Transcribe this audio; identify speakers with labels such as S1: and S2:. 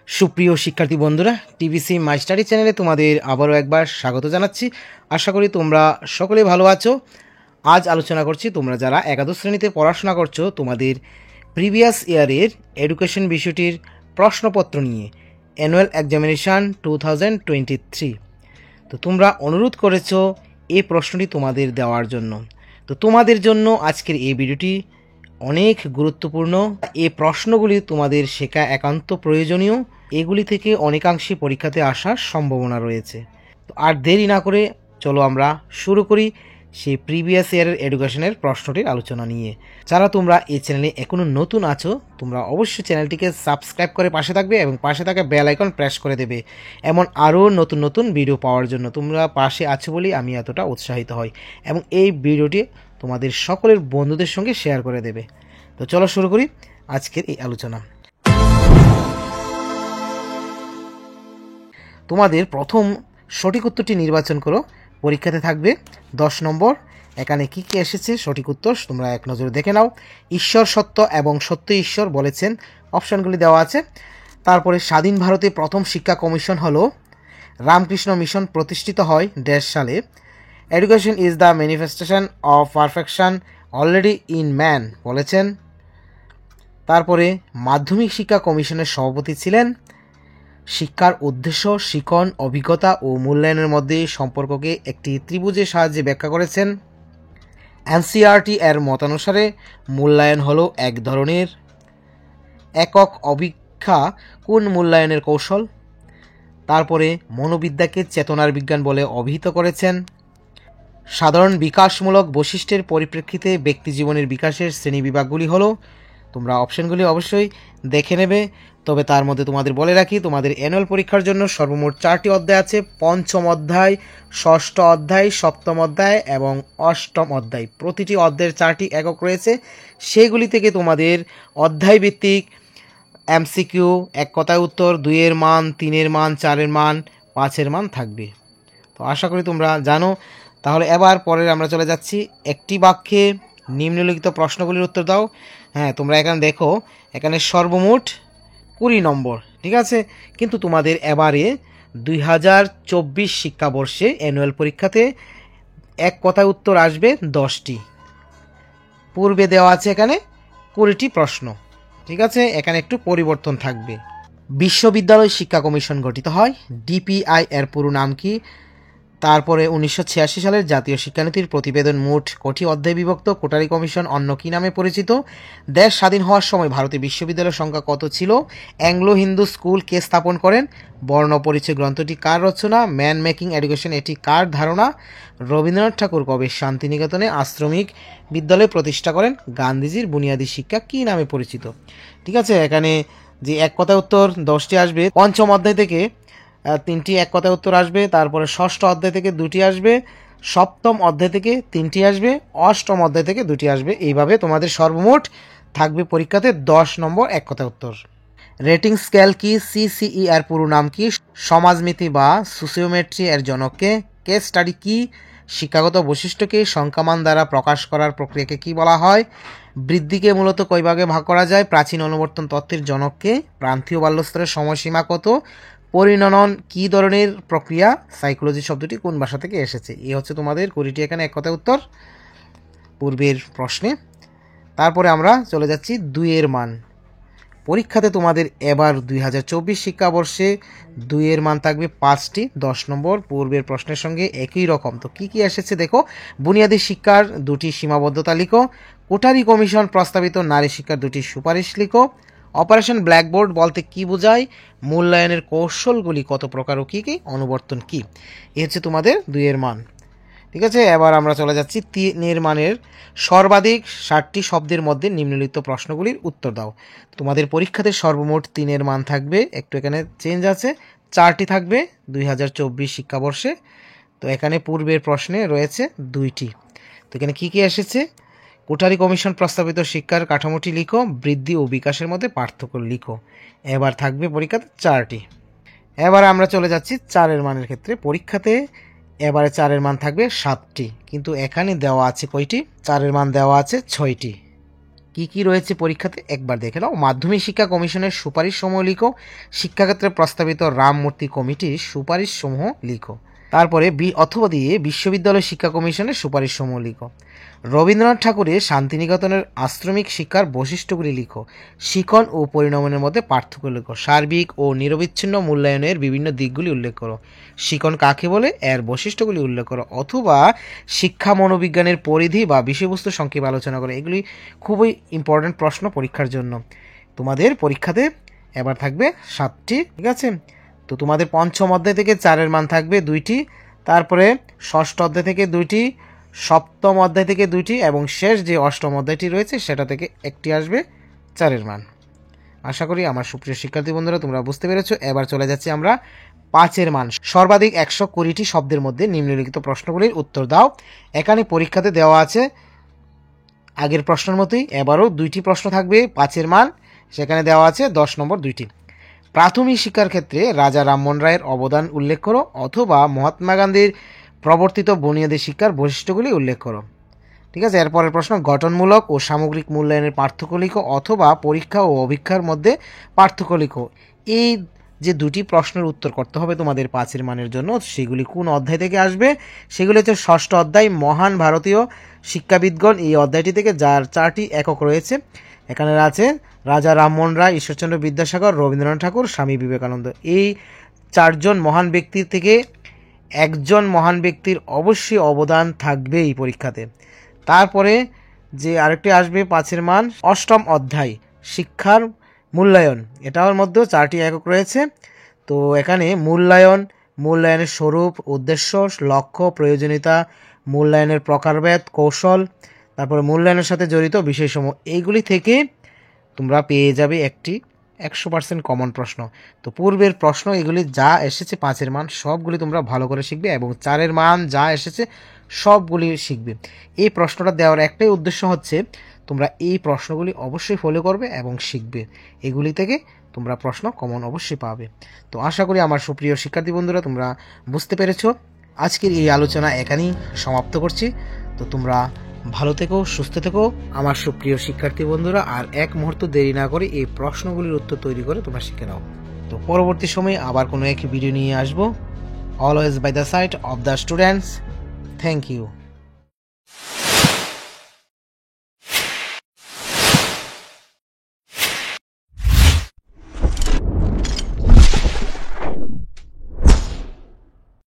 S1: সুপ্রিয় শিক্ষার্থী বন্ধুরা, টিভিসি মাই স্টাডি চ্যানেলে তোমাদের আবারও একবার স্বাগত জানাচ্ছি। আশা করি তোমরা সকলেই ভালো আছো। আজ আলোচনা করছি তোমরা যারা একাদশ শ্রেণীতে পড়াশোনা করছো তোমাদের প্রিভিয়াস ইয়ারের এডুকেশন বিষয়টির প্রশ্নপত্র নিয়ে, অ্যানুয়াল এক্সামিনেশান 2023। তো তোমরা অনুরোধ করেছো এই প্রশ্নটি তোমাদের দেওয়ার জন্য। তো তোমাদের জন্য আজকের এই ভিডিওটি অনেক গুরুত্বপূর্ণ। এই প্রশ্নগুলি তোমাদের শেখা একান্ত প্রয়োজনীয়। এগুলি থেকে অনেকাংশে পরীক্ষাতে আসার সম্ভাবনা রয়েছে। তো আর দেরি না করে চলো আমরা শুরু করি সেই প্রিভিয়াস ইয়ারের এডুকেশনের প্রশ্নটির আলোচনা নিয়ে। যারা তোমরা এই চ্যানেলে এখনও নতুন আছো তোমরা অবশ্যই চ্যানেলটিকে সাবস্ক্রাইব করে পাশে থাকবে এবং পাশে থাকা বেল আইকন প্রেস করে দেবে এমন আরও নতুন নতুন ভিডিও পাওয়ার জন্য। তোমরা পাশে আছো বলেই আমি এতটা উৎসাহিত হই এবং এই ভিডিওটি তোমাদের সকলের বন্ধুদের সঙ্গে শেয়ার করে দেবে। তো চলো শুরু করি আজকের এই আলোচনা। তোমাদের প্রথম সঠিক উত্তরটি নির্বাচন করো। পরীক্ষাতে থাকবে 10 নম্বর। এখানে কি কি এসেছে সঠিক উত্তর তোমরা এক নজরে দেখে নাও। ঈশ্বর সত্য এবং সত্য ঈশ্বর বলেছেন, অপশানগুলি দেওয়া আছে। তারপরে স্বাধীন ভারতে প্রথম শিক্ষা কমিশন হলো রামকৃষ্ণ মিশন প্রতিষ্ঠিত হয় ড্যাশ সালে। Education is the manifestation of perfection already in man বলেছেন। তারপরে মাধ্যমিক শিক্ষা কমিশনের সভাপতি ছিলেন। শিক্ষার উদ্দেশ্য, শিখন, অভিজ্ঞতা ও মূল্যায়নের মধ্যে সম্পর্ককে একটি ত্রিভুজের সাহায্যে ব্যাখ্যা করেছেন। এনসিইআরটি এর মতানুসারে মূল্যায়ন হলো এক ধরনের একক অভিক্ষা কোন মূল্যায়নের কৌশল। তারপরে মনোবিদ্যাকে চেতনার বিজ্ঞান বলে অভিহিত করেছেন। সাধারণ বিকাশমূলক বৈশিষ্ট্যের পরিপ্রেক্ষিতে ব্যক্তিজীবনের বিকাশের শ্রেণীবিভাগগুলি হলো, তোমরা অপশনগুলি অবশ্যই দেখে নেবে। তবে তার মধ্যে তোমাদের বলে রাখি, তোমাদের অ্যানুয়াল পরীক্ষার জন্য সর্বমোট 4টি অধ্যায় আছে। পঞ্চম অধ্যায়, ষষ্ঠ অধ্যায়, সপ্তম অধ্যায় এবং অষ্টম অধ্যায়। প্রতিটি অধ্যায়ের 4টি একক রয়েছে। সেগুলি থেকে তোমাদের অধ্যায়ভিত্তিক এমসিকিউ, এক কথায় উত্তর, 2-এর মান, 3-এর মান, 4-এর মান, 5-এর মান থাকবে। তো আশা করি তোমরা জানো। তাহলে এবার পরের আমরা চলে যাচ্ছি। একটি বাক্যে নিম্নলিখিত প্রশ্নগুলির উত্তর দাও। হ্যাঁ, তোমরা এখানে দেখো, এখানে সর্বমোট 20 নম্বর, ঠিক আছে। কিন্তু তোমাদের এবারে 2024 শিক্ষাবর্ষে অ্যানুয়াল পরীক্ষাতে এক কথায় উত্তর আসবে 10টি। পূর্বে দেওয়া আছে এখানে 20টি প্রশ্ন, ঠিক আছে। এখানে একটু পরিবর্তন থাকবে। বিশ্ববিদ্যালয় শিক্ষা কমিশন গঠিত হয়। ডিপিআই এর পুরো নাম কি? তারপরে 1986 সালের জাতীয় শিক্ষানীতির প্রতিবেদন মোট কটি অধ্যায়ে বিভক্ত? কোটারি কমিশন অন্য কী নামে পরিচিত? দেশ স্বাধীন হওয়ার সময় ভারতে বিশ্ববিদ্যালয়ের সংখ্যা কত ছিল? অ্যাংলো হিন্দু স্কুল কে স্থাপন করেন? বর্ণ পরিচয় গ্রন্থটি কার রচনা? ম্যান মেকিং এডুকেশন এটি কার ধারণা? রবীন্দ্রনাথ ঠাকুর কবে শান্তিনিকেতনে আশ্রমিক বিদ্যালয় প্রতিষ্ঠা করেন? গান্ধীজির বুনিয়াদী শিক্ষা কী নামে পরিচিত? ঠিক আছে, এখানে যে এক কথায় উত্তর 10টি আসবে। পঞ্চম অধ্যায় থেকে 3টি এক কথায় উত্তর আসবে। তারপরে ষষ্ঠ অধ্যায় থেকে 2টি আসবে। সপ্তম অধ্যায় থেকে 3টি আসবে। অষ্টম অধ্যায় থেকে 2টি আসবে। এইভাবে তোমাদের সর্বমোট থাকবে পরীক্ষাতে 10 নম্বর এক কথায় উত্তর। রেটিং স্কেল কি? সিসিই এর পুরো নাম কি? সমাজমিতি বা সোসিওমেট্রি এর জনককে? কেস স্টাডি কি? শিক্ষাগত বৈশিষ্ট্যকে সংখ্যামান দ্বারা প্রকাশ করার প্রক্রিয়াকে কি বলা হয়? বৃদ্ধিকে মূলত কয় ভাগে ভাগ করা যায়? প্রাচীন অনুবর্তন তত্ত্বের জনককে? প্রান্তীয় বাল্যস্তরের সময়সীমা কত? পরিণনন কী ধরনের প্রক্রিয়া? সাইকোলজি শব্দটি কোন ভাষা থেকে এসেছে? এই হচ্ছে তোমাদের 20টি এখানে এক কথায় উত্তর পূর্বের প্রশ্নে। তারপরে আমরা চলে যাচ্ছি 2-এর মান। পরীক্ষাতে তোমাদের এবার 2024 শিক্ষাবর্ষে 2-এর মান থাকবে 5টি, 10 নম্বর, পূর্বের প্রশ্নের সঙ্গে একই রকম। তো কি কি এসেছে দেখো। বুনিয়াদী শিক্ষার 2টি সীমাবদ্ধতা লিখো। কোটারি কমিশন প্রস্তাবিত নারী শিক্ষার 2টি সুপারিশ লিখো। অপারেশন ব্ল্যাকবোর্ড বলতে কি বোঝায়? মূল্যায়নের কৌশলগুলি কত প্রকার ও কী কী? অনুবর্তন কি? এ হচ্ছে তোমাদের 2-এর মান, ঠিক আছে। এবার আমরা চলে যাচ্ছি 3-এর মানের। সর্বাধিক 60টি শব্দের মধ্যে নিম্নলিখিত প্রশ্নগুলির উত্তর দাও। তোমাদের পরীক্ষাতে সর্বমোট 3-এর মান থাকবে, একটু এখানে চেঞ্জ আছে, 4টি থাকবে 2024 শিক্ষাবর্ষে। তো এখানে পূর্বের প্রশ্নে রয়েছে 2টি। তো এখানে কী কী এসেছে? কোটারি কমিশন প্রস্তাবিত শিক্ষার কাঠামোটি লিখো। বৃদ্ধি ও বিকাশের মধ্যে পার্থক্য লিখো। এবার থাকবে পরীক্ষাতে 4টি। এবার আমরা চলে যাচ্ছি 4-এর মানের ক্ষেত্রে। পরীক্ষাতে এবারে 4-এর মান থাকবে 7টি, কিন্তু এখানে দেওয়া আছে কয়টি? 4-এর মান দেওয়া আছে 6টি। কি কি রয়েছে পরীক্ষাতে একবার দেখে নাও। মাধ্যমিক শিক্ষা কমিশনের সুপারিশ সমূহ লিখো। শিক্ষাক্ষেত্রে প্রস্তাবিত রামমূর্তি কমিটির সুপারিশ সমূহ লিখো। তারপরে অথবা দিয়ে বিশ্ববিদ্যালয় শিক্ষা কমিশনের সুপারিশ সমূহ লিখো। রবীন্দ্রনাথ ঠাকুরের শান্তিনিকেতনের আশ্রমিক শিক্ষার বৈশিষ্ট্যগুলি লিখো। শিখন ও পরিণমনের মধ্যে পার্থক্য লিখো। সার্বিক ও নিরবিচ্ছিন্ন মূল্যায়নের বিভিন্ন দিকগুলি উল্লেখ করো। শিখন কাকে বলে, এর বৈশিষ্ট্যগুলি উল্লেখ করো। অথবা শিক্ষা মনোবিজ্ঞানের পরিধি বা বিষয়বস্তু সংক্ষেপে আলোচনা করো। এগুলি খুবই ইম্পর্ট্যান্ট প্রশ্ন পরীক্ষার জন্য। তোমাদের পরীক্ষাতে এবার থাকবে 7টি, ঠিক আছে। তো তোমাদের পঞ্চম অধ্যায় থেকে 4-এর মান থাকবে 2টি, তারপরে ষষ্ঠ অধ্যায় থেকে 2টি, সপ্তম অধ্যায় থেকে 2টি এবং শেষ যে অষ্টম অধ্যায়টি রয়েছে সেটা থেকে 1টি আসবে 4-এর মান। আশা করি আমার সুপ্রিয় শিক্ষার্থী বন্ধুরা তোমরা বুঝতে পেরেছো। এবার চলে যাচ্ছি আমরা 5-এর মান। সর্বাধিক 120টি শব্দের মধ্যে নিম্নলিখিত প্রশ্নগুলির উত্তর দাও। এখানে পরীক্ষাতে দেওয়া আছে আগের প্রশ্নের মতোই, এবারও 2টি প্রশ্ন থাকবে 5-এর মান, সেখানে দেওয়া আছে 10 নম্বর 2টি। প্রাথমিক শিক্ষার ক্ষেত্রে রাজা রামমোহন রায়ের অবদান উল্লেখ করো অথবা মহাত্মা গান্ধীর প্রবর্তিত বুনিয়াদী শিক্ষার বৈশিষ্ট্যগুলি উল্লেখ করো, ঠিক আছে। এরপরের প্রশ্ন, গঠনমূলক ও সামগ্রিক মূল্যায়নের পার্থক্য লিখো অথবা পরীক্ষা ও অভিক্ষার মধ্যে পার্থক্য লিখো। এই যে 2টি প্রশ্নের উত্তর করতে হবে তোমাদের 5-এর মানের জন্য, সেগুলি কোন অধ্যায় থেকে আসবে? সেগুলি হচ্ছে ষষ্ঠ অধ্যায় মহান ভারতীয় শিক্ষাবিদগণ, এই অধ্যায়টি থেকে, যার 4টি একক রয়েছে। এখানে আছে রাজা রামমোহন রায়, ঈশ্বরচন্দ্র বিদ্যাসাগর, রবীন্দ্রনাথ ঠাকুর, স্বামী বিবেকানন্দ। এই 4জন মহান ব্যক্তির থেকে একজন মহান ব্যক্তির অবশ্যই অবদান থাকবে এই পরীক্ষাতে। তারপরে যে আরেকটি আসবে 5-এর মান, অষ্টম অধ্যায় শিক্ষার মূল্যায়ন, এটার মধ্যেও 4টি একক রয়েছে। তো এখানে মূল্যায়নের স্বরূপ, উদ্দেশ্য, লক্ষ্য, প্রয়োজনীয়তা, মূল্যায়নের প্রকারভেদ, কৌশল, তারপরে মূল্যায়নের সাথে জড়িত বিষয়সমূহ, এইগুলি থেকে তোমরা পেয়ে যাবে একটি 100% কমন প্রশ্ন। তো পূর্বের প্রশ্ন এগুলি যা এসেছে 5-এর মান সবগুলি তোমরা ভালো করে শিখবে এবং 4-এর মান যা এসেছে সবগুলি শিখবে। এই প্রশ্নটা দেওয়ার একটাই উদ্দেশ্য হচ্ছে তোমরা এই প্রশ্নগুলি অবশ্যই ফলো করবে এবং শিখবে, এগুলি থেকে তোমরা প্রশ্ন কমন অবশ্যই পাবে। তো আশা করি আমার সুপ্রিয় শিক্ষার্থী বন্ধুরা তোমরা বুঝতে পেরেছো। আজকের এই আলোচনা এখানেই সমাপ্ত করছি। তো তোমরা ভালো থেকো, সুস্থ থেকো আমার সুপ্রিয় শিক্ষার্থী বন্ধুরা, আর এক মুহূর্ত দেরি না করে এই প্রশ্নগুলির উত্তর তৈরি করে তোমরা শিখে নাও। তো পরবর্তী সময়ে আবার কোনো এক ভিডিও নিয়ে আসবো। Always by the side of the students. Thank you.